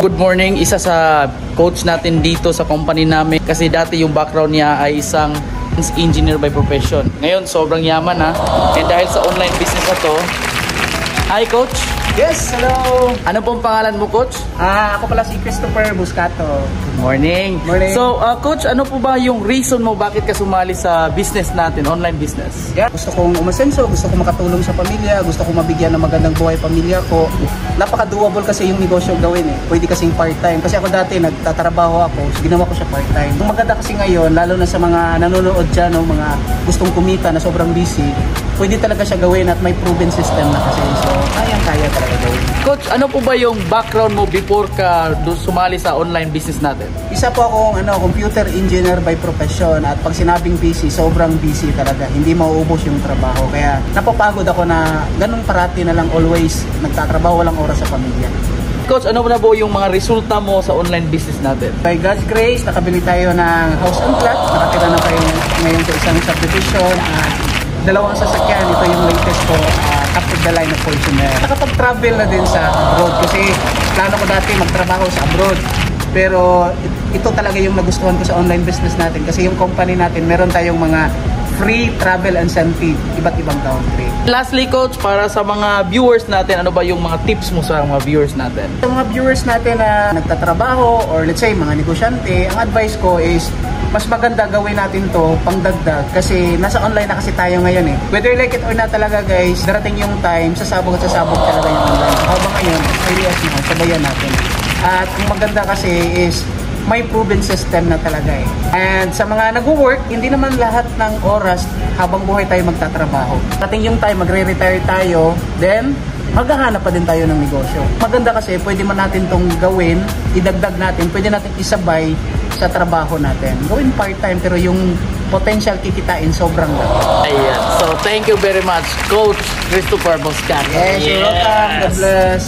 Good morning, isa sa coach natin dito sa company namin kasi dati yung background niya ay isang engineer by profession. Ngayon sobrang yaman ha. And dahil sa online business na to. Hi coach. Yes, hello. Ano pong pangalan mo coach? Ako pala si Christopher Buscato. Good morning. Morning. So coach, ano po ba yung reason mo bakit ka sumali sa business natin, online business? Yeah, gusto kong umasenso, gusto kong makatulong sa pamilya, gusto kong mabigyan ng magandang buhay pamilya ko. Napaka-doable kasi yung negosyo gawin eh. Pwede kasing part-time. Kasi ako dati nagtatrabaho ako, so ginawa ko siya part-time. Ang maganda kasi ngayon, lalo na sa mga nanonood dyan, no, mga gustong kumita na sobrang busy, pwede talaga siya gawin at may proven system na kasi. So, kaya talaga gawin. Coach, ano po ba yung background mo before ka sumali sa online business natin? Isa po akong computer engineer by profession at pag sinabing busy, sobrang busy talaga. Hindi mauubos yung trabaho. Kaya napapagod ako na ganun parati na lang always nagtatrabaho, walang oras sa pamilya. Coach, ano na po yung mga resulta mo sa online business natin? By God's grace, nakabili tayo ng house and plot. Nakatira na tayo ngayon sa isang subdivision. Dalawang sasakyan, ito yung latest ko, top of the line na Fortuner. Nakapag-travel na din sa abroad kasi plano ko dati magtrabaho sa abroad. Pero ito talaga yung nagustuhan ko sa online business natin kasi yung company natin, meron tayong mga free travel incentive, iba't ibang country. Lastly coach, para sa mga viewers natin, ano ba yung mga tips mo sa mga viewers natin? Sa mga viewers natin na nagtatrabaho or let's say mga negosyante, ang advice ko is mas maganda gawin natin to pangdagdag kasi nasa online na kasi tayo ngayon eh. Whether like it or not talaga guys, darating yung time, sasabog at sasabog talaga yung online. So, habang ngayon, ideas mo, sabayan natin. At ang maganda kasi is may proven system na talaga eh. And sa mga nag-work, hindi naman lahat ng oras habang buhay tayo magtatrabaho. Dating yung time, magre-retire tayo, then maghahanap pa din tayo ng negosyo. Maganda kasi pwede man natin tong gawin, idagdag natin, pwede natin isabay sa trabaho natin. Gawin part-time pero yung potential kikitain sobrang laki. Ayan. So thank you very much Coach Christopher Buscato. Yes, you're welcome. God bless.